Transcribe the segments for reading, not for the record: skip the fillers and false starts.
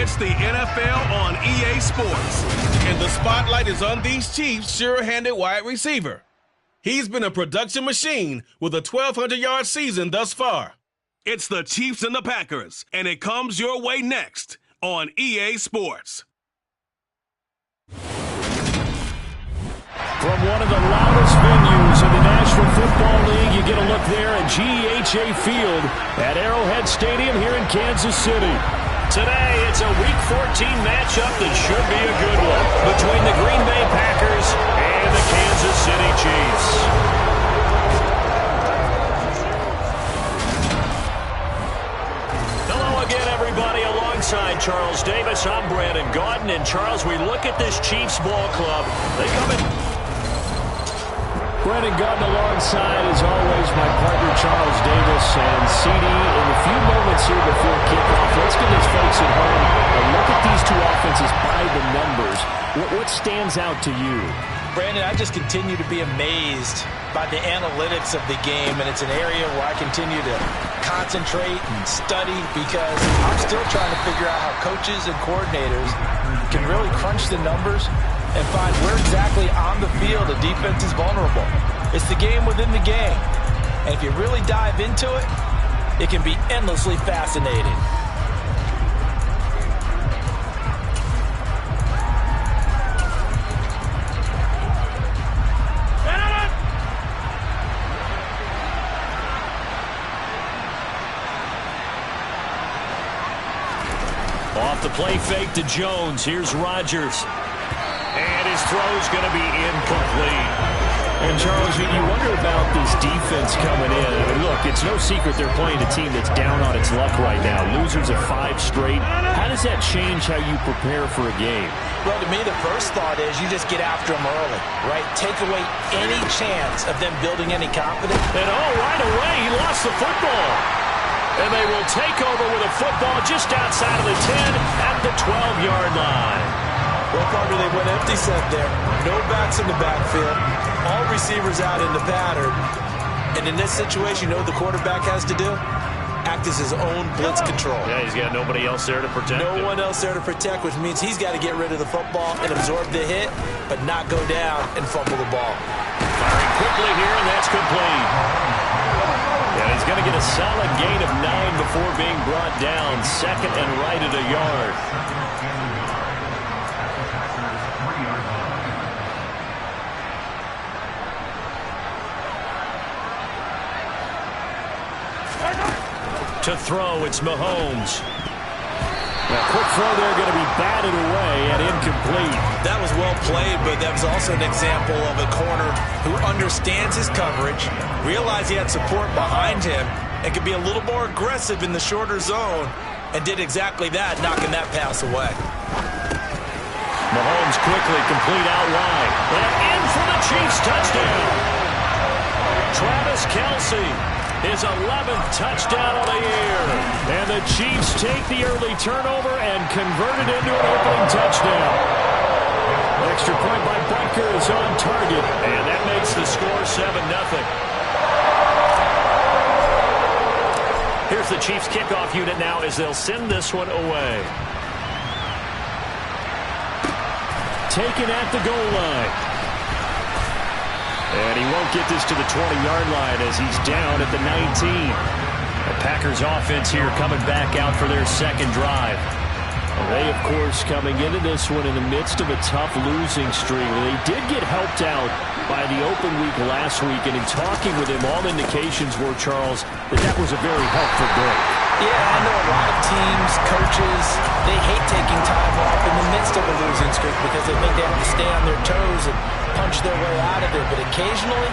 It's the NFL on EA Sports, and the spotlight is on these Chiefs' sure-handed wide receiver. He's been a production machine with a 1,200-yard season thus far. It's the Chiefs and the Packers, and it comes your way next on EA Sports. From one of the loudest venues in the National Football League, you get a look there at GEHA Field at Arrowhead Stadium here in Kansas City. Today, it's a Week 14 matchup that should be a good one between the Green Bay Packers and the Kansas City Chiefs. Hello again, everybody. Alongside Charles Davis, I'm Brandon Gaudin. And Charles, we look at this Chiefs ball club. They come in. Brandon Gaudin alongside, as always, my partner Charles Davis. And CD, in the few moments here before kickoff, let's give these folks at home a look at these two offenses by the numbers. What stands out to you? Brandon, I just continue to be amazed by the analytics of the game, and it's an area where I continue to concentrate and study because I'm still trying to figure out how coaches and coordinators can really crunch the numbers and find where exactly on the field a defense is vulnerable. It's the game within the game, and if you really dive into it, it can be endlessly fascinating. Off the play fake to Jones. Here's Rodgers. And his throw's going to be incomplete. And, Charles, you wonder about this defense coming in. I mean, look, it's no secret they're playing a team that's down on its luck right now. Losers of 5 straight. How does that change how you prepare for a game? Well, to me, the first thought is you just get after them early, right? Take away any chance of them building any confidence. And, right away, he lost the football. And they will take over with a football just outside of the 10 at the 12-yard line. Well, partner, they went empty set there. No backs in the backfield. All receivers out in the pattern. And in this situation, you know what the quarterback has to do? Act as his own blitz control. Yeah, he's got nobody else there to protect him. No one else there to protect, which means he's got to get rid of the football and absorb the hit, but not go down and fumble the ball. Firing quickly here, and that's complete. And he's going to get a solid gain of 9 before being brought down. Second and right at a yard. To throw, it's Mahomes. Now, quick throw there, going to be batted away and incomplete. That was well played, but that was also an example of a corner who understands his coverage, realized he had support behind him, and could be a little more aggressive in the shorter zone, and did exactly that, knocking that pass away. Mahomes quickly complete out wide. And in for the Chiefs touchdown. Travis Kelce. His 11th touchdown of the year. And the Chiefs take the early turnover and convert it into an opening touchdown. Extra point by Butker is on target. And that makes the score 7-0. Here's the Chiefs kickoff unit now as they'll send this one away. Taken at the goal line. And he won't get this to the 20-yard line as he's down at the 19. The Packers offense here coming back out for their second drive. They, of course, coming into this one in the midst of a tough losing streak. They did get helped out by the open week last week, and in talking with him, all indications were, Charles, that was a very helpful break. Yeah, I know a lot of teams, coaches, they hate taking time off in the midst of a losing streak because they think they have to stay on their toes and punch their way out of it. But occasionally,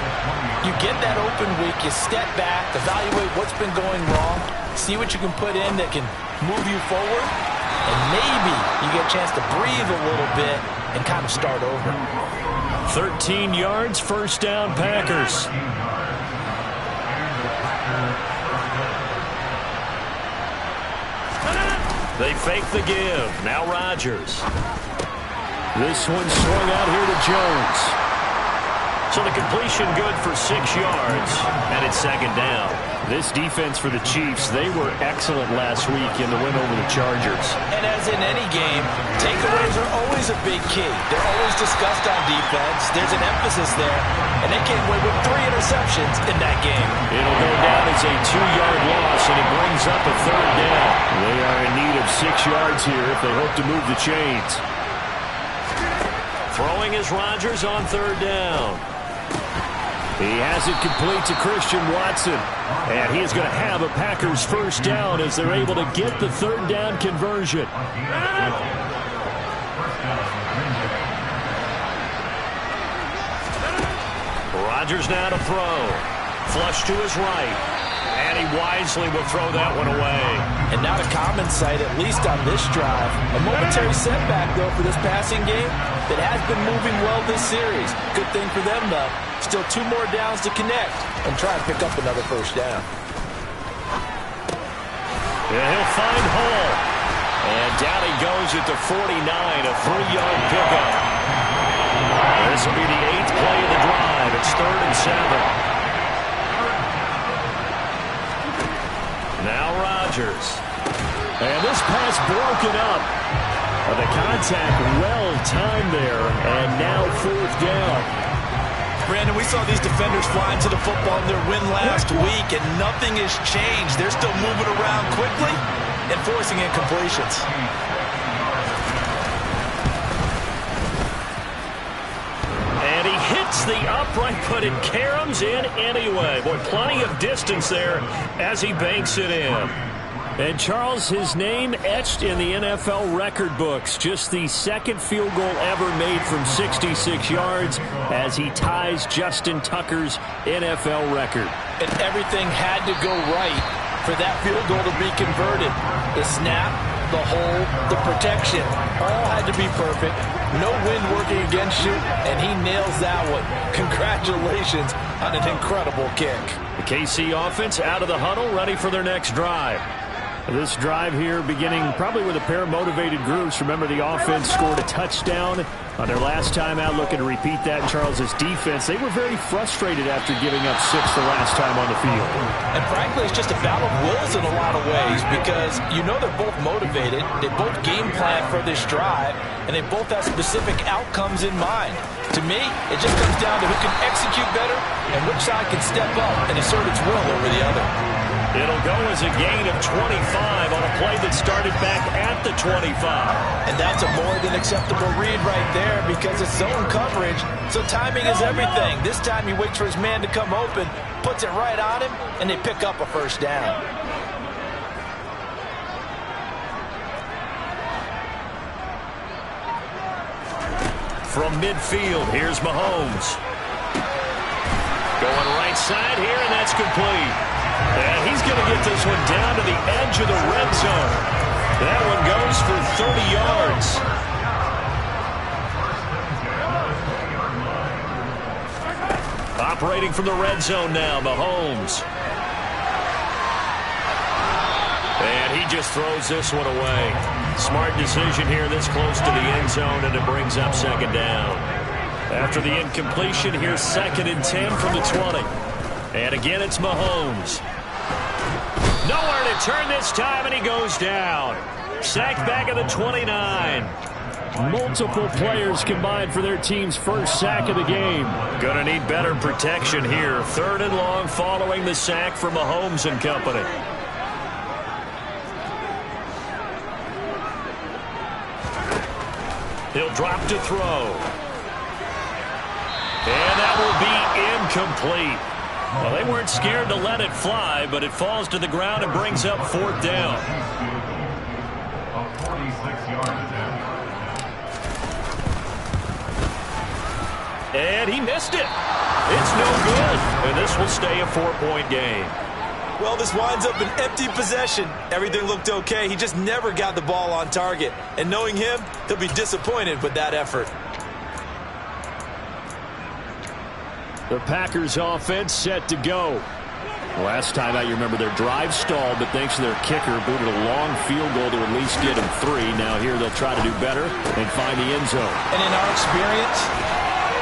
you get that open week, you step back, evaluate what's been going wrong, see what you can put in that can move you forward, and maybe you get a chance to breathe a little bit and kind of start over. 13 yards, first down, Packers. They fake the give. Now Rodgers. This one swung out here to Jones. So the completion good for 6 yards, and it's second down. This defense for the Chiefs, they were excellent last week in the win over the Chargers. And as in any game, takeaways are always a big key. They're always discussed on defense. There's an emphasis there, and they came away with 3 interceptions in that game. It'll go down as a 2-yard loss, and it brings up a third down. They are in need of 6 yards here if they hope to move the chains. Throwing is Rodgers on third down. He has it complete to Christian Watson. And he is going to have a Packers first down as they're able to get the third down conversion. Rodgers now to throw. Flush to his right. And he wisely will throw that one away. And not a common sight, at least on this drive. A momentary setback, though, for this passing game that has been moving well this series. Good thing for them, though. Still 2 more downs to connect and try and pick up another first down. Yeah, he'll find Hall. And down he goes at the 49, a 3-yard pickup. This will be the 8th play of the drive. It's 3rd and 7. Now Rodgers. And this pass broken up. The contact well timed there. And now 4th down. Brandon, we saw these defenders flying to the football in their win last week, and nothing has changed. They're still moving around quickly and forcing incompletions. And he hits the upright, but it caroms in anyway. Boy, plenty of distance there as he banks it in. And Charles, his name etched in the NFL record books. Just the 2nd field goal ever made from 66 yards as he ties Justin Tucker's NFL record. And everything had to go right for that field goal to be converted. The snap, the hold, the protection, all had to be perfect. No wind working against you, and he nails that one. Congratulations on an incredible kick. The KC offense out of the huddle, ready for their next drive. This drive here beginning probably with a pair of motivated groups. Remember, the offense scored a touchdown on their last time out, looking to repeat that. In Charles's defense, they were very frustrated after giving up 6 the last time on the field. And frankly, it's just a battle of wills in a lot of ways because you know they're both motivated. They both game plan for this drive, and they both have specific outcomes in mind. To me, it just comes down to who can execute better and which side can step up and assert its will over the other. It'll go as a gain of 25 on a play that started back at the 25. And that's a more than acceptable read right there because it's zone coverage, so timing is everything. This time he waits for his man to come open, puts it right on him, and they pick up a first down. From midfield, here's Mahomes. Going right side here, and that's complete. And he's going to get this one down to the edge of the red zone. That one goes for 30 yards. Operating from the red zone now, Mahomes. And he just throws this one away. Smart decision here this close to the end zone, and it brings up second down. After the incompletion, here's 2nd and 10 from the 20. And again, it's Mahomes. Nowhere to turn this time, and he goes down. Sacked back at the 29. Multiple players combined for their team's first sack of the game. Gonna need better protection here. 3rd and long following the sack from Mahomes and company. He'll drop to throw. And that will be incomplete. Well, they weren't scared to let it fly, but it falls to the ground and brings up 4th down. And he missed it. It's no good. And this will stay a 4-point game. Well, this winds up an empty possession. Everything looked okay. He just never got the ball on target. And knowing him, he'll be disappointed with that effort. The Packers offense set to go. Last time out, you remember their drive stalled, but thanks to their kicker, booted a long field goal to at least get them 3. Now here they'll try to do better and find the end zone. And in our experience,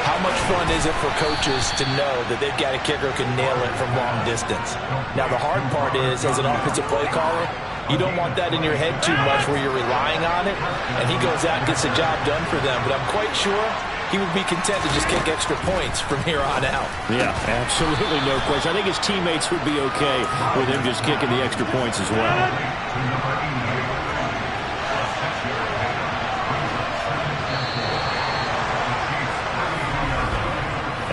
how How much fun is it for coaches to know that they've got a kicker who can nail it from long distance? Now, the hard part is, as an offensive play caller, you don't want that in your head too much where you're relying on it, and he goes out and gets the job done for them. But I'm quite sure he would be content to just kick extra points from here on out. Yeah, absolutely no question. I think his teammates would be okay with him just kicking the extra points as well.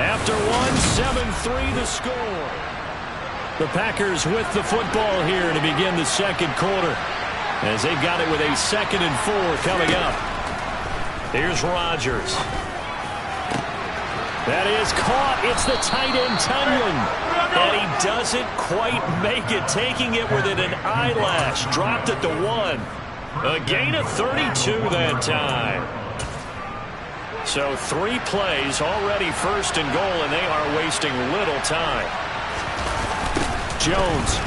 After one, 7-3 the score. The Packers with the football here to begin the second quarter, as they've got it with a 2nd and 4 coming up. Here's Rodgers. That is caught. It's the tight end, Tunyon. And he doesn't quite make it, taking it within an eyelash. Dropped it to 1. A gain of 32 that time. So 3 plays, already 1st and goal, and they are wasting little time. Jones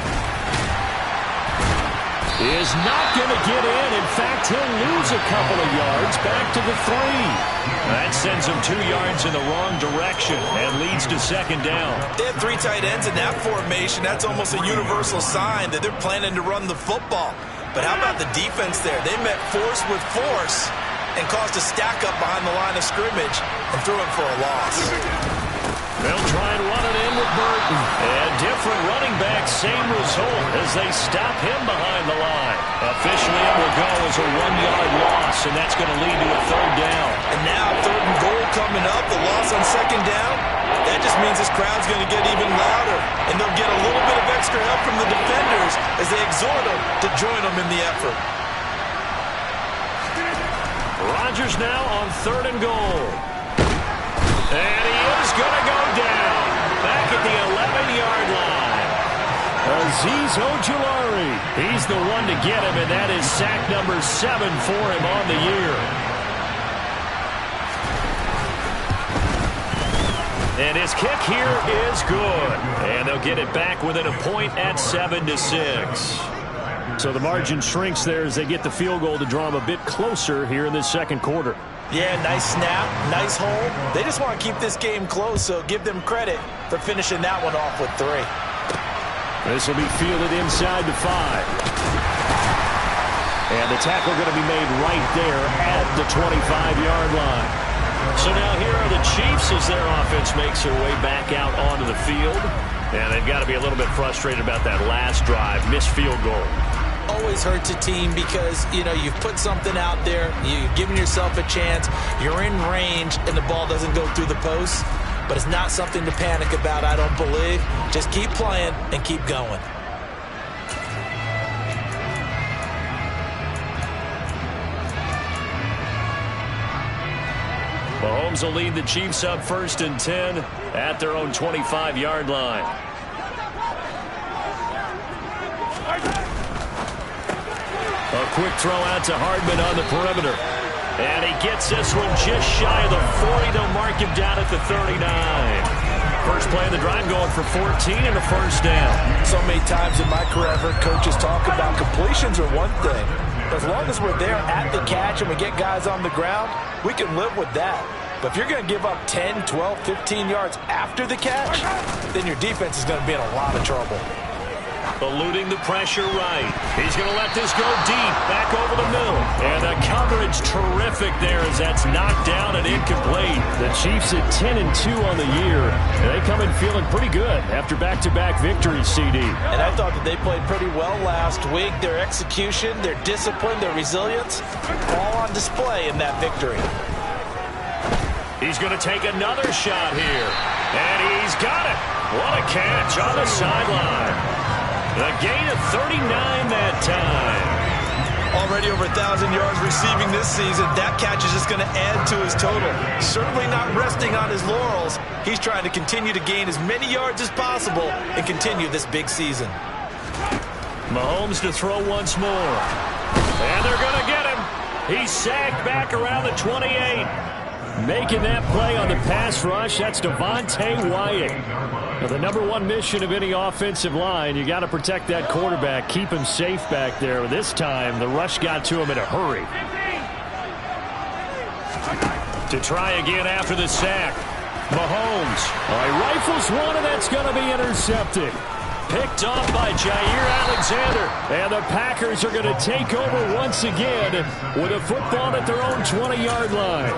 is not going to get in. In fact, he'll lose a couple of yards back to the 3. That sends him 2 yards in the wrong direction and leads to 2nd down. They have 3 tight ends in that formation. That's almost a universal sign that they're planning to run the football. But how about the defense there? They met force with force and caused a stack up behind the line of scrimmage and threw him for a loss. They'll try and run it in with Burton. And different running back, same result as they stop him behind the line. Officially, it will go as a 1-yard loss, and that's going to lead to a 3rd down. And now 3rd and goal coming up, the loss on 2nd down. That just means this crowd's going to get even louder, and they'll get a little bit of extra help from the defenders as they exhort them to join them in the effort. Rodgers now on 3rd and goal. And he is going to go down. Back at the 11-yard line. Azeez Ojulari. He's the one to get him, and that is sack number 7 for him on the year. And his kick here is good. And they'll get it back within a point at 7-6. So the margin shrinks there as they get the field goal to draw them a bit closer here in this second quarter. Yeah, nice snap, nice hold. They just want to keep this game close, so give them credit for finishing that one off with 3. This will be fielded inside the 5. And the tackle going to be made right there at the 25-yard line. So now here are the Chiefs as their offense makes their way back out onto the field. And they've got to be a little bit frustrated about that last drive, missed field goal. Always hurts a team because, you know, you've put something out there, you've given yourself a chance, you're in range, and the ball doesn't go through the post. But it's not something to panic about, I don't believe. Just keep playing and keep going. Mahomes will lead the Chiefs up 1st and 10 at their own 25-yard line. A quick throw out to Hardman on the perimeter. And he gets this one just shy of the 40. They'll mark him down at the 39. First play of the drive going for 14 and a 1st down. So many times in my career I've heard coaches talk about completions are one thing. As long as we're there at the catch and we get guys on the ground, we can live with that. But if you're going to give up 10, 12, 15 yards after the catch, then your defense is going to be in a lot of trouble. Eluding the pressure right. He's going to let this go deep, back over the middle. And the coverage terrific there as that's knocked down and incomplete. The Chiefs at 10-2 on the year. And they come in feeling pretty good after back-to-back victories, CD. And I thought that they played pretty well last week. Their execution, their discipline, their resilience, all on display in that victory. He's going to take another shot here. And he's got it. What a catch on the sideline. A gain of 39 that time. Already over 1,000 yards receiving this season. That catch is just going to add to his total. Certainly not resting on his laurels. He's trying to continue to gain as many yards as possible and continue this big season. Mahomes to throw once more. And they're going to get him. He's sacked back around the 28. Making that play on the pass rush, that's Devontae Wyatt. Now, the number one mission of any offensive line, you got to protect that quarterback, keep him safe back there. This time, the rush got to him in a hurry. To try again after the sack. Mahomes. He rifles one, and that's going to be intercepted. Picked off by Jair Alexander. And the Packers are going to take over once again with a football at their own 20-yard line.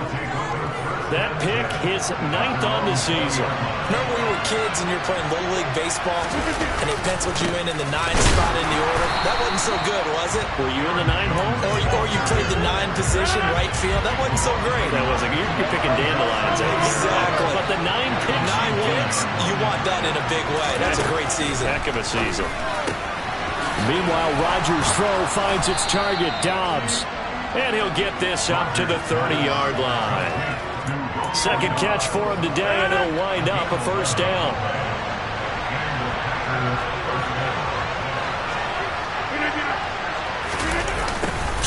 That pick, his 9th on the season. Remember when we were kids and you were playing Little League Baseball and they penciled you in the 9 spot in the order? That wasn't so good, was it? Were you in the 9 hole? Or you played the 9 position, right field? That wasn't so great. That wasn't. You're picking dandelions. Exactly. But the 9 picks. 9 picks, you want that in a big way. That's a great season. Heck of a season. Meanwhile, Rodgers' throw finds its target, Dobbs. And he'll get this up to the 30-yard line. Second catch for him today, and it'll wind up a first down.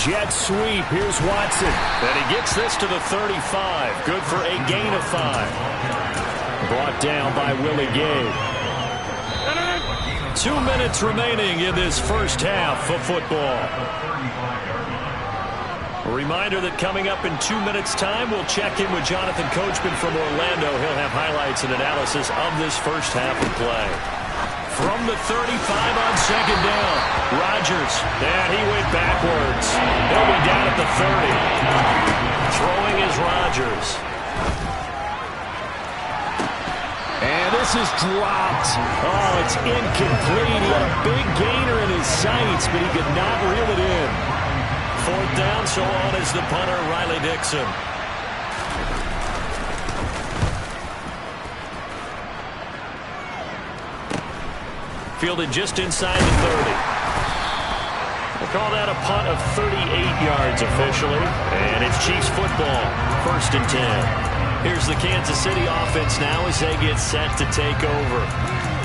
Jet sweep. Here's Watson. And he gets this to the 35. Good for a gain of 5. Brought down by Willie Gay. 2 minutes remaining in this first half of football. A reminder that coming up in 2 minutes' time, we'll check in with Jonathan Coachman from Orlando. He'll have highlights and analysis of this first half of play. From the 35 on second down, Rodgers. And he went backwards. He'll be down at the 30. Throwing is Rodgers. And this is dropped. Oh, it's incomplete. He had a big gainer in his sights, but he could not reel it in. 4th down, so on is the punter, Riley Dixon. Fielded just inside the 30. We'll call that a punt of 38 yards officially. And it's Chiefs football, 1st and 10. Here's the Kansas City offense now as they get set to take over.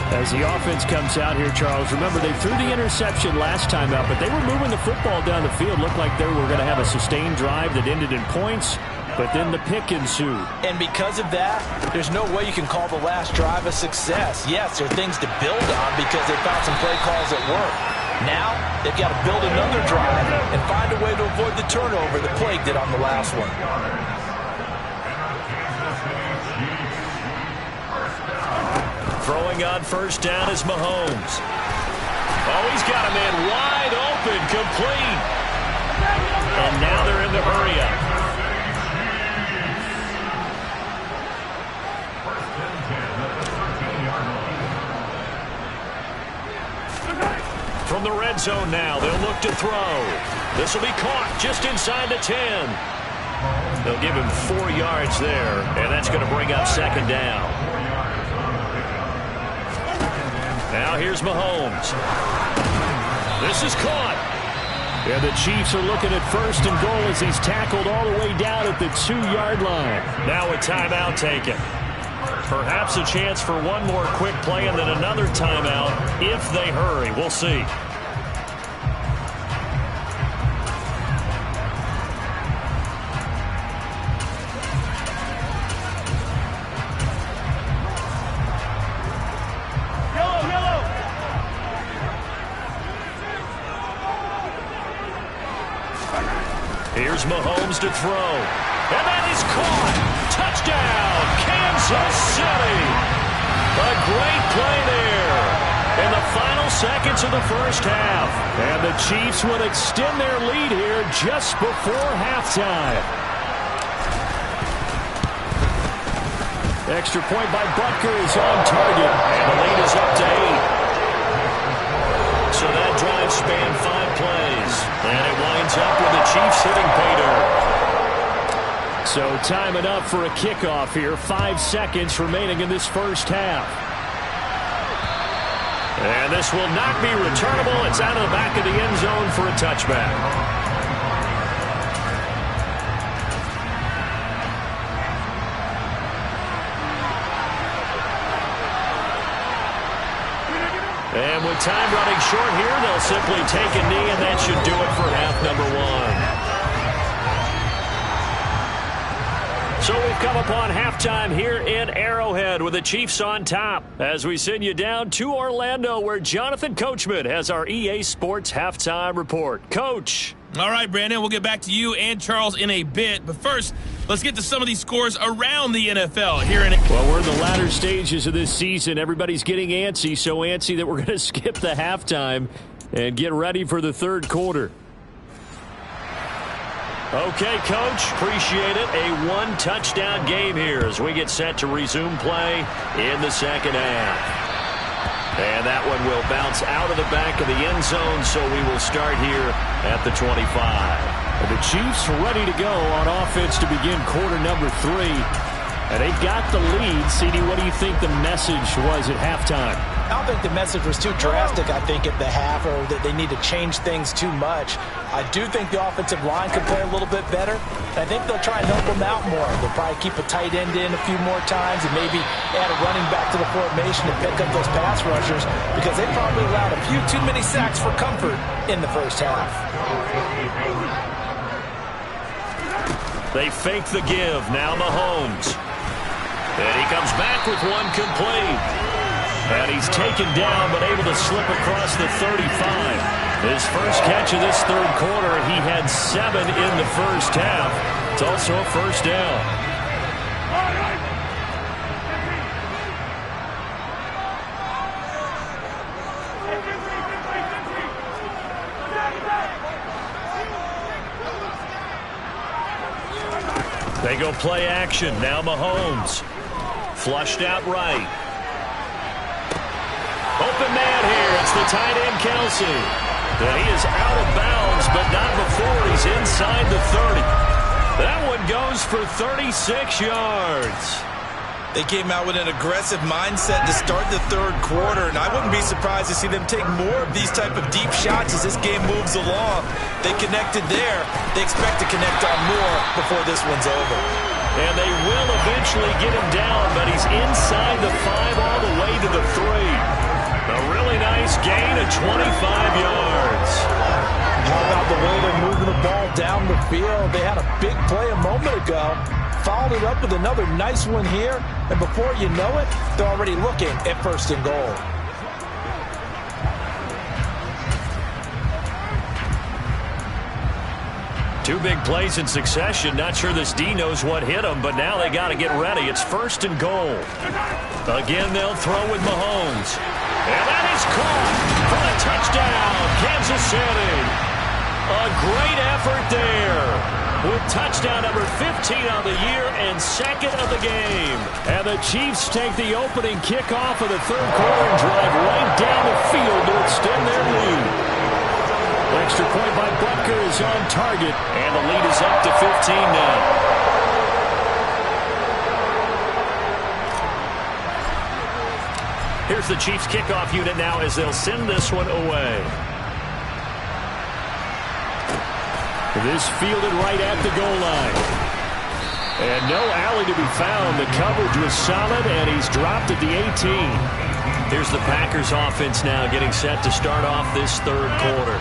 As the offense comes out here, Charles, remember they threw the interception last time out, but they were moving the football down the field. Looked like they were going to have a sustained drive that ended in points, but then the pick ensued. And because of that, there's no way you can call the last drive a success. Yes, there are things to build on because they found some play calls that work. Now, they've got to build another drive and find a way to avoid the turnover that plagued it on the last one. Throwing on first down is Mahomes. Oh, he's got a man wide open, complete. And now they're in the hurry-up. From the red zone now, they'll look to throw. This will be caught just inside the 10. They'll give him 4 yards there, and that's going to bring up second down. Now here's Mahomes. This is caught. And the Chiefs are looking at 1st and goal as he's tackled all the way down at the 2-yard line. Now a timeout taken. Perhaps a chance for one more quick play and then another timeout if they hurry. We'll see. Here's Mahomes to throw. And that is caught. Touchdown, Kansas City. A great play there in the final seconds of the first half. And the Chiefs will extend their lead here just before halftime. Extra point by Butker is on target. And the lead is up to 8. So that drive spanned 5 plays. And it winds up with the Chiefs hitting pay dirt. So timing up for a kickoff here. 5 seconds remaining in this first half. And this will not be returnable. It's out of the back of the end zone for a touchback. And with time running short here, they'll simply take a knee, and that should do it for half number 1. So we've come upon halftime here in Arrowhead with the Chiefs on top as we send you down to Orlando where Jonathan Coachman has our EA Sports halftime report. Coach. All right, Brandon, we'll get back to you and Charles in a bit. But first, let's get to some of these scores around the NFL here in. Well, we're in the latter stages of this season. Everybody's getting antsy, so antsy that we're going to skip the halftime and get ready for the third quarter. Okay, Coach, appreciate it. A one-touchdown game here as we get set to resume play in the second half. And that one will bounce out of the back of the end zone, so we will start here at the 25. The Chiefs ready to go on offense to begin quarter number 3. And they've got the lead. CD, what do you think the message was at halftime? I don't think the message was too drastic, I think, at the half, or that they need to change things too much. I do think the offensive line could play a little bit better. I think they'll try and help them out more. They'll probably keep a tight end in a few more times and maybe add a running back to the formation to pick up those pass rushers, because they probably allowed a few too many sacks for comfort in the first half. They fake the give. Now Mahomes. And he comes back with one complete. And he's taken down but able to slip across the 35. His first catch of this third quarter, he had 7 in the first half. It's also a first down. They go play action. Now Mahomes. Flushed out right. Open man here. It's the tight end, Kelsey. And he is out of bounds, but not before he's inside the 30. That one goes for 36 yards. They came out with an aggressive mindset to start the third quarter, and I wouldn't be surprised to see them take more of these type of deep shots as this game moves along. They connected there. They expect to connect on more before this one's over. And they will eventually get him down, but he's inside the 5 all the way to the 3. A really nice gain of 25 yards. How about the way they're moving the ball down the field? They had a big play a moment ago. Followed it up with another nice one here. And before you know it, they're already looking at first and goal. Two big plays in succession. Not sure this D knows what hit him, but now they got to get ready. It's first and goal. Again, they'll throw with Mahomes. And that is caught for the touchdown, Kansas City. A great effort there with touchdown number 15 on the year and second of the game. And the Chiefs take the opening kickoff of the third quarter and drive right down the field to extend their lead. Extra point by Butker is on target, and the lead is up to 15 now. Here's the Chiefs kickoff unit now as they'll send this one away. This fielded right at the goal line. And no alley to be found. The coverage was solid, and he's dropped at the 18. Here's the Packers offense now getting set to start off this third quarter.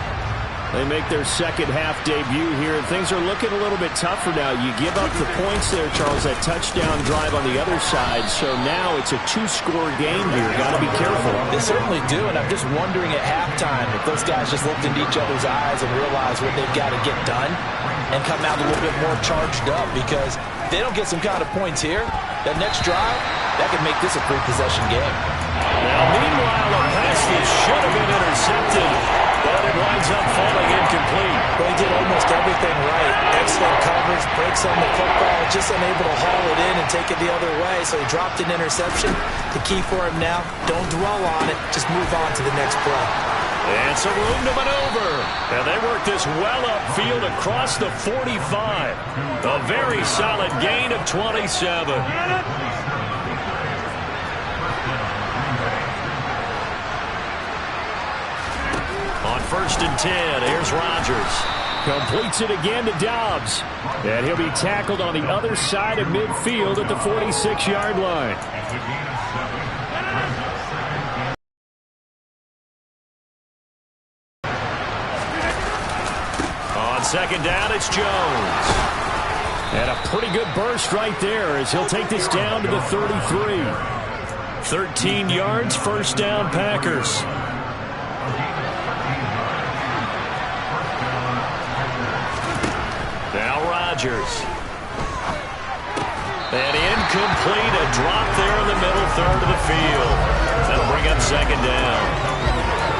They make their second half debut here, and things are looking a little bit tougher now. You give up the points there, Charles, that touchdown drive on the other side. So now it's a 2-score game here. Got to be careful. They certainly do, and I'm just wondering at halftime if those guys just looked into each other's eyes and realized what they've got to get done and come out a little bit more charged up, because if they don't get some kind of points here, that next drive, that could make this a 3-possession game. Now, meanwhile, a pass that should have been intercepted, but it winds up falling incomplete. Well, he did almost everything right. Excellent coverage, breaks on the football, just unable to haul it in and take it the other way, so he dropped an interception. The key for him now, don't dwell on it, just move on to the next play. And some room to maneuver. And they work this well upfield across the 45. A very solid gain of 27. On first and 10, here's Rodgers. Completes it again to Dobbs. And he'll be tackled on the other side of midfield at the 46-yard line. On second down, it's Jones. And a pretty good burst right there as he'll take this down to the 33. 13 yards, first down, Packers. Rodgers. And incomplete, a drop there in the middle third of the field. That'll bring up second down.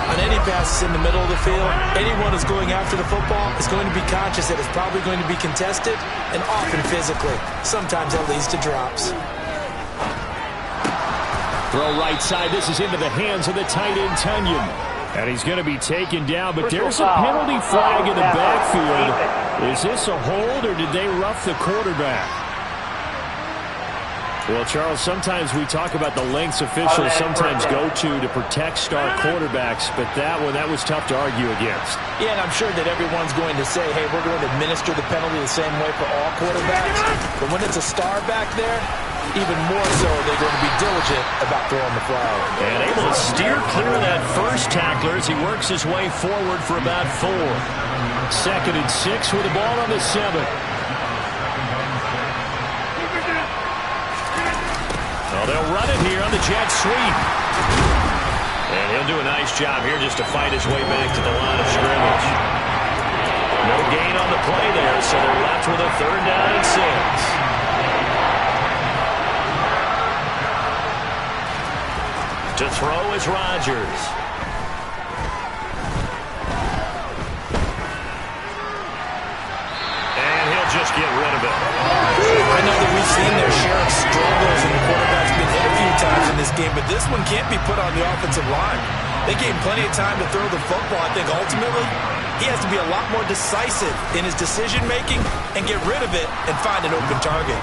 On any passes in the middle of the field, anyone who's going after the football is going to be conscious that it's probably going to be contested and often physically. Sometimes that leads to drops. Throw right side. This is into the hands of the tight end, Tunyon. And he's going to be taken down, but there's a penalty flag in the backfield. Is this a hold, or did they rough the quarterback? Well, Charles, sometimes we talk about the lengths officials sometimes go to protect star quarterbacks, but that was tough to argue against. Yeah, and I'm sure that everyone's going to say, hey, we're going to administer the penalty the same way for all quarterbacks. But when it's a star back there, even more so, they're going to be diligent about throwing the flag. And able to steer clear of that first tackler as he works his way forward for about 4. 2nd and 6 with the ball on the 7. Well, they'll run it here on the jet sweep. And he'll do a nice job here just to fight his way back to the line of scrimmage. No gain on the play there, so they're left with a 3rd down and 6. To throw is Rodgers. And he'll just get rid of it. I know that we've seen their share of struggles and the quarterback's been hit a few times in this game, but this one can't be put on the offensive line. They gave him plenty of time to throw the football. I think ultimately he has to be a lot more decisive in his decision-making and get rid of it and find an open target.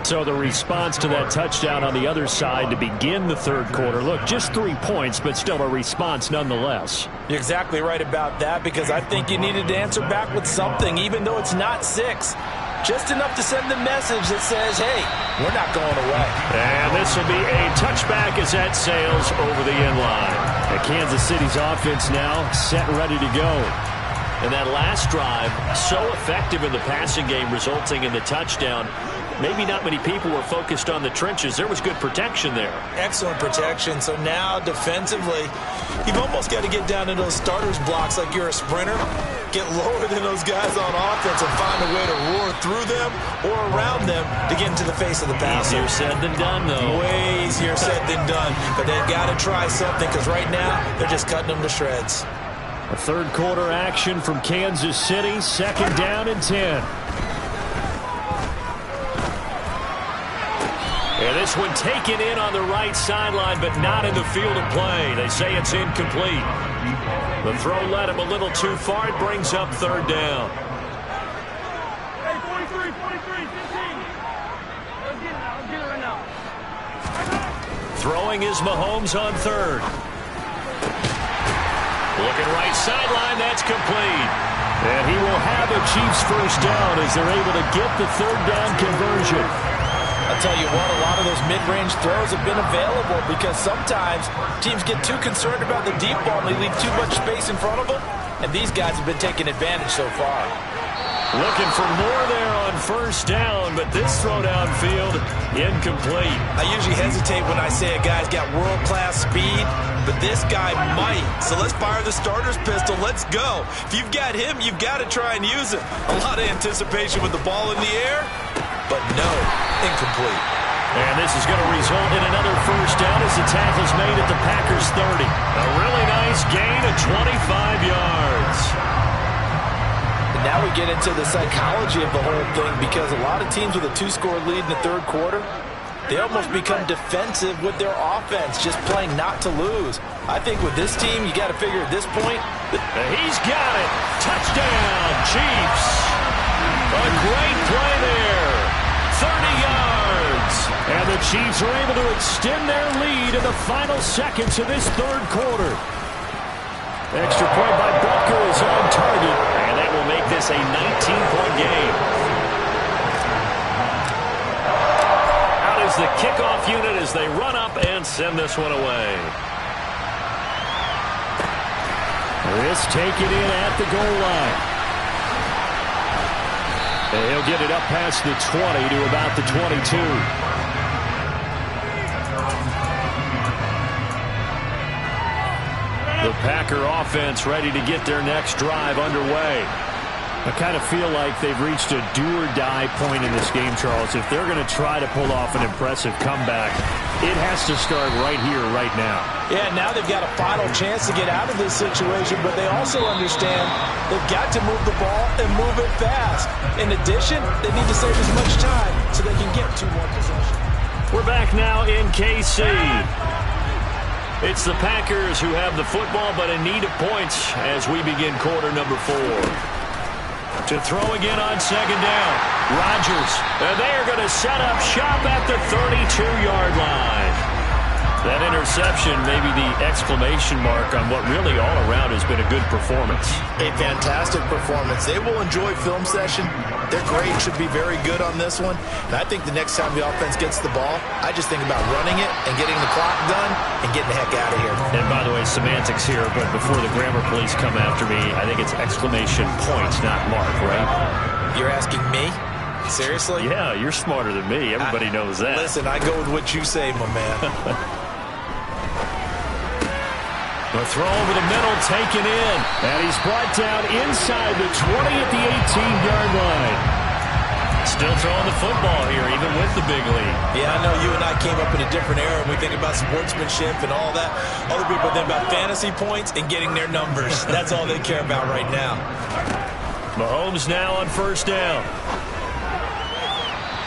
So the response to that touchdown on the other side to begin the 3rd quarter. Look, just 3 points, but still a response nonetheless. You're exactly right about that, because I think you needed to answer back with something, even though it's not 6. Just enough to send the message that says, hey, we're not going away. And this will be a touchback as that sails over the end line. And Kansas City's offense now set and ready to go. And that last drive, so effective in the passing game, resulting in the touchdown. Maybe not many people were focused on the trenches. There was good protection there. Excellent protection. So now defensively, you've almost got to get down to those starters blocks like you're a sprinter. Get lower than those guys on offense and find a way to roar through them or around them to get into the face of the passer. Easier said than done, though. Way easier said than done. But they've got to try something, because right now they're just cutting them to shreds. A 3rd quarter action from Kansas City. 2nd down and 10. And this one taken in on the right sideline, but not in the field of play. They say it's incomplete. The throw led him a little too far. It brings up 3rd down. Hey, 43, 15. Let's get it right now. Throwing is Mahomes on 3rd. Looking right sideline, that's complete. And he will have a Chiefs 1st down as they're able to get the 3rd down conversion. I'll tell you what, a lot of those mid-range throws have been available, because sometimes teams get too concerned about the deep ball and they leave too much space in front of them, and these guys have been taking advantage so far. Looking for more there on 1st down, but this throw downfield, incomplete. I usually hesitate when I say a guy's got world-class speed, but this guy might. So let's fire the starter's pistol. Let's go. If you've got him, you've got to try and use it. A lot of anticipation with the ball in the air, but no, incomplete. And this is going to result in another 1st down as the tackle's made at the Packers 30. A really nice gain of 25 yards. And now we get into the psychology of the whole thing, because a lot of teams with a 2-score lead in the 3rd quarter, they almost become defensive with their offense, just playing not to lose. I think with this team, you got to figure at this point. He's got it. Touchdown, Chiefs. A great play there. 30 yards. And the Chiefs are able to extend their lead in the final seconds of this 3rd quarter. Extra point by Butker is on target. And that will make this a 19-point game. Out is the kickoff unit as they run up and send this one away. This taken in at the goal line. And he'll get it up past the 20 to about the 22. The Packer offense ready to get their next drive underway. I kind of feel like they've reached a do-or-die point in this game, Charles. If they're going to try to pull off an impressive comeback, it has to start right here, right now. Yeah, now they've got a final chance to get out of this situation, but they also understand they've got to move the ball and move it fast. In addition, they need to save as much time so they can get 2 more possessions. We're back now in KC. It's the Packers who have the football, but in need of points as we begin quarter number 4. To throw again on second down. Rodgers. And they are going to set up shop at the 32-yard line. That interception may be the exclamation mark on what really all around has been a good performance. A fantastic performance. They will enjoy film session. Their grade should be very good on this one. And I think the next time the offense gets the ball, I just think about running it and getting the clock done and getting the heck out of here. And by the way, semantics here, but before the grammar police come after me, I think it's exclamation point, not mark, right? You're asking me? Seriously? Yeah, you're smarter than me. Everybody knows that. Listen, I go with what you say, my man. The throw over the middle, taken in. And he's brought down inside the 20 at the 18-yard line. Still throwing the football here, even with the big lead. Yeah, I know you and I came up in a different era, and we think about sportsmanship and all that. Other people think about fantasy points and getting their numbers. That's all they care about right now. Mahomes now on first down.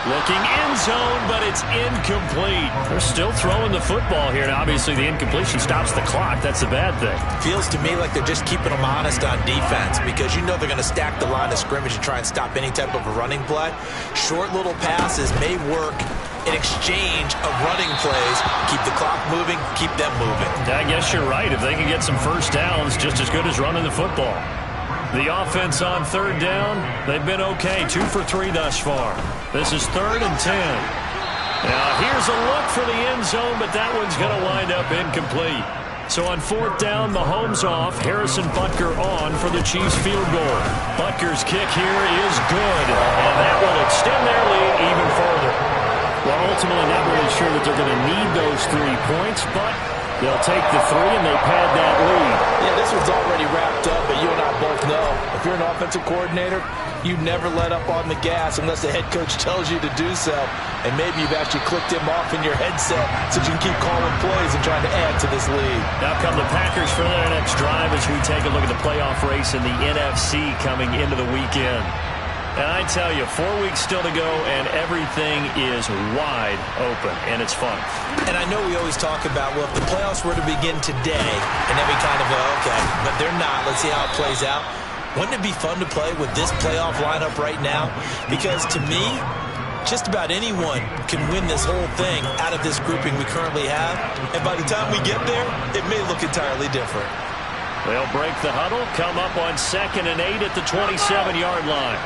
Looking end zone, but it's incomplete. They're still throwing the football here. Now, obviously, the incompletion stops the clock. That's the bad thing. Feels to me like they're just keeping them honest on defense because you know they're going to stack the line of scrimmage and try and stop any type of a running play. Short little passes may work in exchange of running plays. Keep the clock moving, keep them moving. I guess you're right. If they can get some first downs, just as good as running the football. The offense on third down, they've been okay. 2 for 3 thus far. This is 3rd and 10. Now here's a look for the end zone, but that one's going to wind up incomplete. So on 4th down, Mahomes off, Harrison Butker on for the Chiefs field goal. Butker's kick here is good, and that will extend their lead even further. Well, ultimately not really sure that they're going to need those 3 points, but they'll take the 3 and they pad that lead. Yeah, this one's already wrapped up, but you and I both know if you're an offensive coordinator, you never let up on the gas unless the head coach tells you to do so. And maybe you've actually clicked him off in your headset so you can keep calling plays and trying to add to this lead. Now come the Packers for their next drive as we take a look at the playoff race in the NFC coming into the weekend. And I tell you, 4 weeks still to go, and everything is wide open, and it's fun. And I know we always talk about, well, if the playoffs were to begin today, and then we kind of go, okay, but they're not. Let's see how it plays out. Wouldn't it be fun to play with this playoff lineup right now? Because to me, just about anyone can win this whole thing out of this grouping we currently have. And by the time we get there, it may look entirely different. They'll break the huddle, come up on 2nd and 8 at the 27-yard line.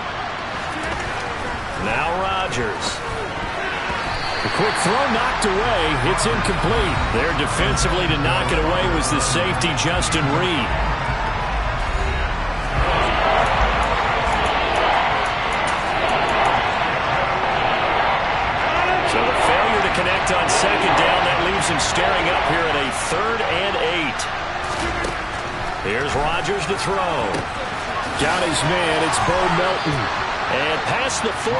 Now Rodgers. The quick throw knocked away. It's incomplete. There defensively to knock it away was the safety, Justin Reed. So the failure to connect on 2nd down, that leaves him staring up here at a 3rd and 8. Here's Rodgers to throw. Got his man. It's Bo Melton. And past the 40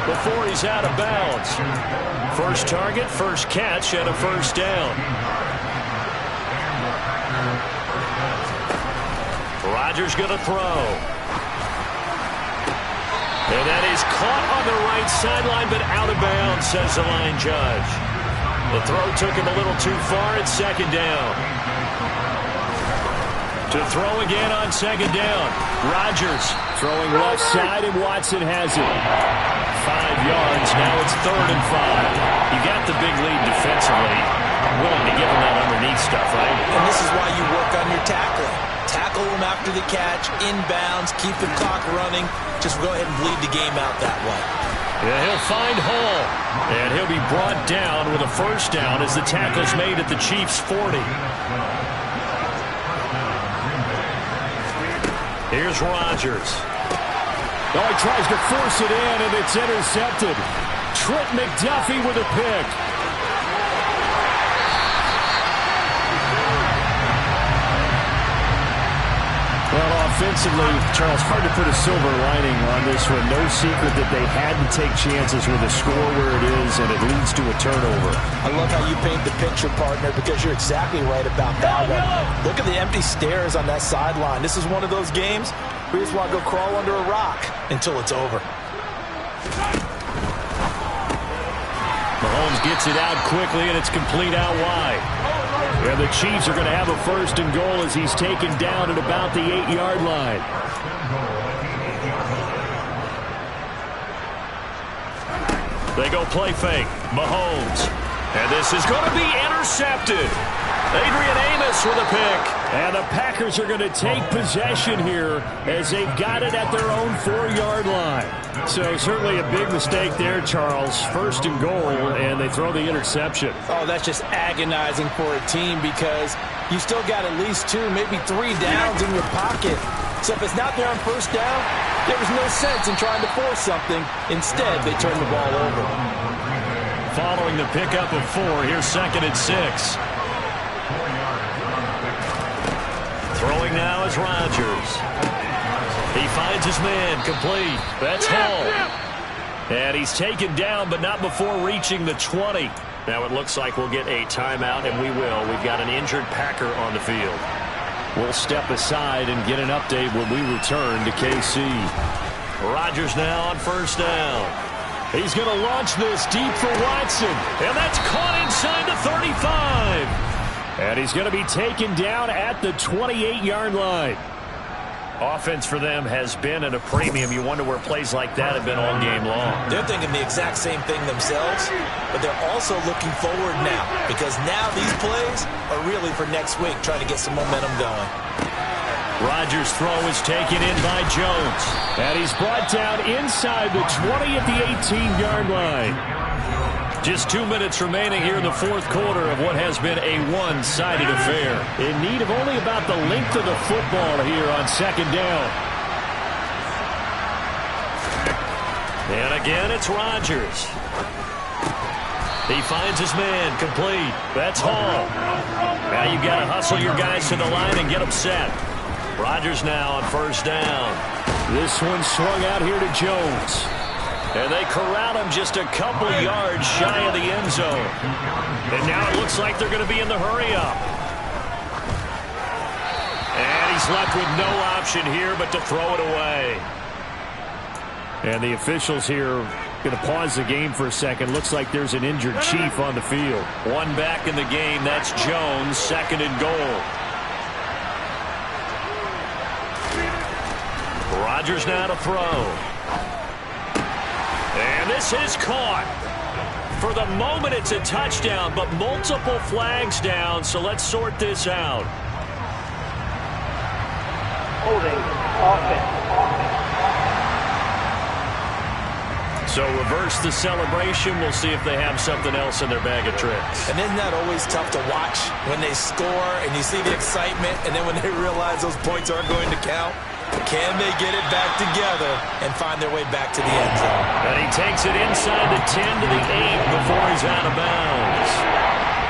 before he's out of bounds. First target, first catch, and a first down. Rodgers going to throw. And that is caught on the right sideline, but out of bounds, says the line judge. The throw took him a little too far at 2nd down. To throw again on 2nd down. Rodgers throwing left side, and Watson has it. 5 yards. Now it's 3rd and 5. You got the big lead defensively. Willing to give him that underneath stuff, right? And this is why you work on your tackling. Tackle him after the catch, inbounds, keep the clock running. Just go ahead and bleed the game out that way. Yeah, he'll find Hall. And he'll be brought down with a first down as the tackle's made at the Chiefs' 40. Here's Rodgers. Oh, he tries to force it in, and it's intercepted. Trent McDuffie with a pick. Well, offensively, Charles, hard to put a silver lining on this one. No secret that they had to take chances with the score where it is, and it leads to a turnover. I love how you paint the picture, partner, because you're exactly right about that one. Look at the empty stares on that sideline. This is one of those games where you just want to go crawl under a rock until it's over. Mahomes gets it out quickly, and it's complete out wide. And the Chiefs are going to have a 1st and goal as he's taken down at about the 8-yard line. They go play fake. Mahomes. And this is going to be intercepted. Adrian Amos with a pick. And the Packers are going to take possession here as they've got it at their own 4-yard line. So certainly a big mistake there, Charles. 1st and goal, and they throw the interception. Oh, that's just agonizing for a team because you still got at least 2, maybe 3 downs in your pocket. So if it's not there on 1st down, there was no sense in trying to force something. Instead, they turn the ball over. Following the pickup of 4, here's 2nd and 6. Throwing now is Rodgers. He finds his man, complete. That's Hall. And he's taken down, but not before reaching the 20. Now it looks like we'll get a timeout, and we will. We've got an injured Packer on the field. We'll step aside and get an update when we return to KC. Rodgers now on 1st down. He's going to launch this deep for Watson. And that's caught inside the 35. And he's going to be taken down at the 28-yard line. Offense for them has been at a premium. You wonder where plays like that have been all game long. They're thinking the exact same thing themselves, but they're also looking forward now because now these plays are really for next week, trying to get some momentum going. Rodgers' throw is taken in by Jones. And he's brought down inside the 20 at the 18-yard line. Just 2 minutes remaining here in the 4th quarter of what has been a one-sided affair. In need of only about the length of the football here on 2nd down. And again, it's Rodgers. He finds his man, complete. That's Hall. Now you've got to hustle your guys to the line and get them set. Rodgers now on 1st down. This one swung out here to Jones. And they corral him just a couple yards shy of the end zone. And now it looks like they're going to be in the hurry-up. And he's left with no option here but to throw it away. And the officials here going to pause the game for a second. Looks like there's an injured Chief on the field. One back in the game. That's Jones, 2nd and goal. Rodgers now to throw. And this is caught. For the moment, it's a touchdown, but multiple flags down, so let's sort this out. Holding, offense. So reverse the celebration. We'll see if they have something else in their bag of tricks. And isn't that always tough to watch when they score and you see the excitement, and then when they realize those points aren't going to count? Can they get it back together and find their way back to the end zone? And he takes it inside the 10 to the 8 before he's out of bounds.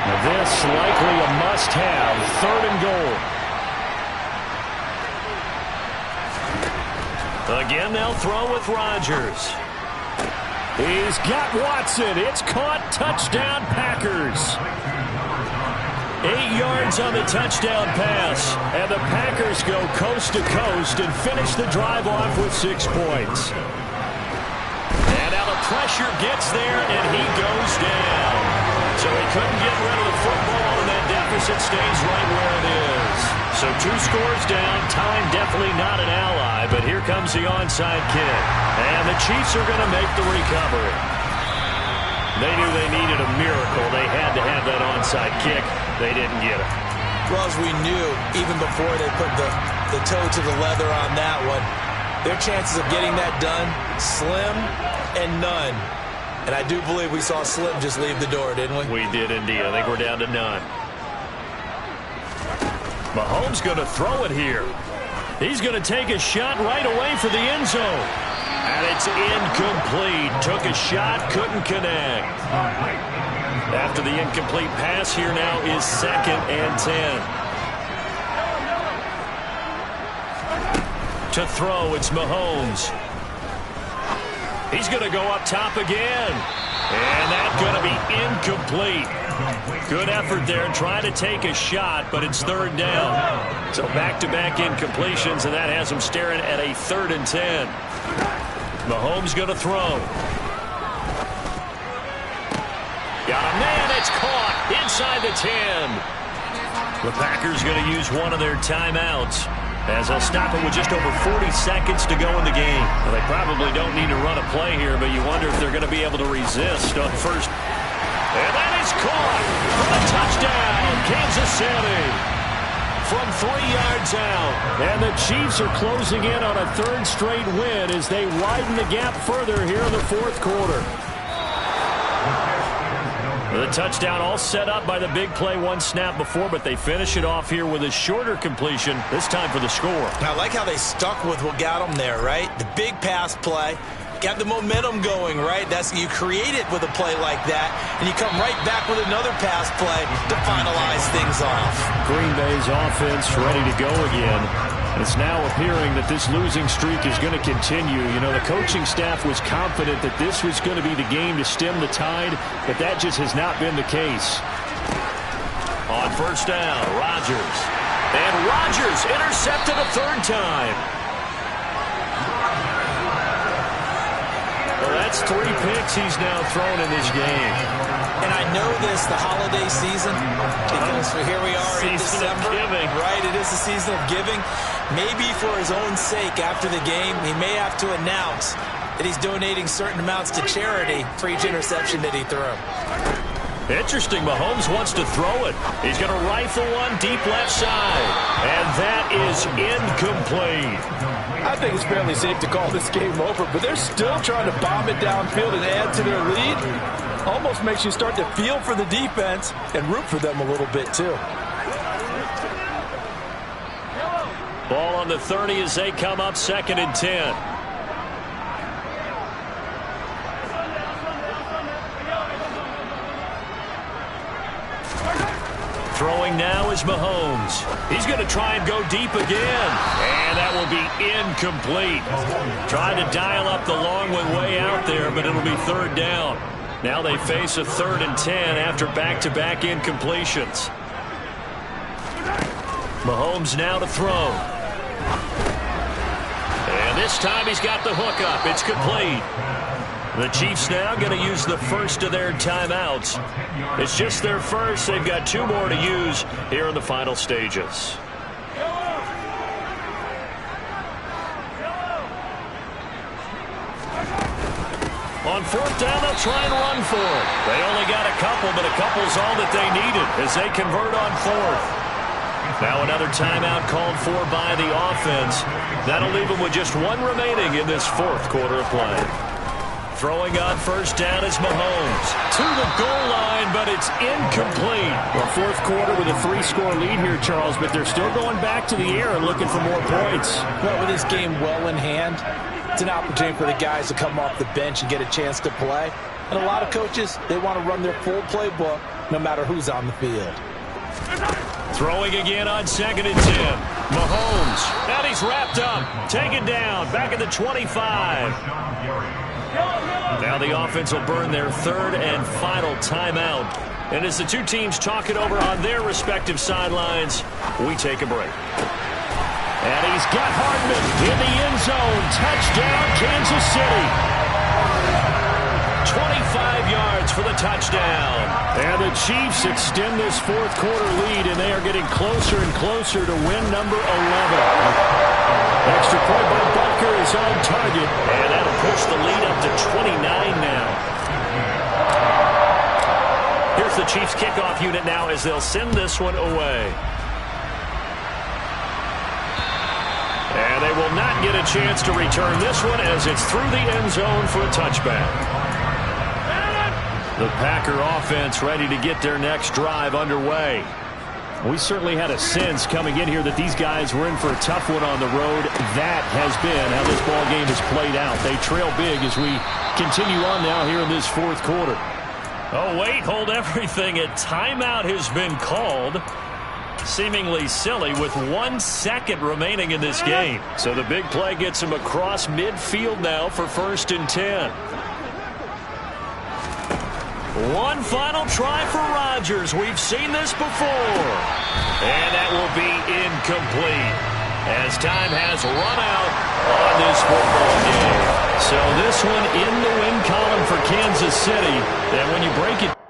Now this likely a must-have, 3rd and goal. Again, they'll throw with Rodgers. He's got Watson. It's caught. Touchdown, Packers. 8 yards on the touchdown pass. And the Packers go coast to coast and finish the drive off with 6 points. And now the pressure gets there, and he goes down. So he couldn't get rid of the football, and that deficit stays right where it is. So 2 scores down. Time definitely not an ally, but here comes the onside kick. And the Chiefs are going to make the recovery. They knew they needed a miracle. They had to have that onside kick. They didn't get it. Well, as we knew, even before they put the toe to the leather on that one, their chances of getting that done, slim and none. And I do believe we saw Slim just leave the door, didn't we? We did indeed. I think we're down to none. Mahomes going to throw it here. He's going to take a shot right away for the end zone. And it's incomplete. Took a shot, couldn't connect. After the incomplete pass, here now is 2nd and 10. To throw, it's Mahomes. He's going to go up top again. And that's going to be incomplete. Good effort there trying to take a shot, but it's third down. So back-to-back incompletions, and that has him staring at a 3rd and 10. Mahomes going to throw. Got a man, it's caught inside the 10. The Packers going to use one of their timeouts, as they'll stop it with just over 40 seconds to go in the game. Well, they probably don't need to run a play here, but you wonder if they're going to be able to resist on first. And that is caught for the touchdown, Kansas City, from 3 yards out. And the Chiefs are closing in on a 3rd straight win as they widen the gap further here in the 4th quarter. The touchdown all set up by the big play 1 snap before, but they finish it off here with a shorter completion, this time for the score. I like how they stuck with what got them there, right? The big pass play. Got the momentum going, right? You create it with a play like that, and you come right back with another pass play to finalize things off. Green Bay's offense ready to go again. It's now appearing that this losing streak is going to continue. You know, the coaching staff was confident that this was going to be the game to stem the tide, but that just has not been the case. On first down, Rodgers. And Rodgers intercepted a 3rd time. Well, that's 3 picks he's now thrown in this game. And I know this, the holiday season, because here we are in December. Right, it is the season of giving. Maybe for his own sake, after the game, he may have to announce that he's donating certain amounts to charity for each interception that he threw. Interesting, Mahomes wants to throw it. He's going to rifle one deep left side. And that is incomplete. I think it's fairly safe to call this game over, but they're still trying to bomb it downfield and add to their lead. Almost makes you start to feel for the defense and root for them a little bit, too. Ball on the 30 as they come up 2nd and 10. Throwing now is Mahomes. He's going to try and go deep again. And that will be incomplete. Trying to dial up the long one way out there, but it'll be 3rd down. Now they face a 3rd and 10 after back-to-back incompletions. Mahomes now to throw. And this time he's got the hook up. It's complete. The Chiefs now going to use the first of their timeouts. It's just their first. They've got 2 more to use here in the final stages. On 4th down, they'll try and run for it. They only got a couple, but a couple's all that they needed as they convert on 4th. Now another timeout called for by the offense. That'll leave them with just 1 remaining in this 4th quarter of play. Throwing on first down is Mahomes. To the goal line, but it's incomplete. Well, 4th quarter with a 3-score lead here, Charles, but they're still going back to the air and looking for more points. Well, with this game well in hand, it's an opportunity for the guys to come off the bench and get a chance to play. And a lot of coaches, they want to run their full playbook no matter who's on the field. Throwing again on 2nd and 10. Mahomes. And he's wrapped up. Taken down. Back at the 25. Now the offense will burn their 3rd and final timeout. And as the 2 teams talk it over on their respective sidelines, we take a break. And he's got Hardman in the end zone. Touchdown, Kansas City. 25 yards for the touchdown. And the Chiefs extend this 4th quarter lead, and they are getting closer and closer to win number 11. Extra point by Butker is on target. And that'll push the lead up to 29 now. Here's the Chiefs kickoff unit now as they'll send this one away. And they will not get a chance to return this one as it's through the end zone for a touchback. The Packer offense ready to get their next drive underway. We certainly had a sense coming in here that these guys were in for a tough one on the road. That has been how this ball game has played out. They trail big as we continue on now here in this 4th quarter. Oh, wait, hold everything. A timeout has been called. Seemingly silly with 1 second remaining in this game. So the big play gets him across midfield now for 1st and 10. One final try for Rodgers. We've seen this before. And that will be incomplete as time has run out on this football game. So this one in the win column for Kansas City. And when you break it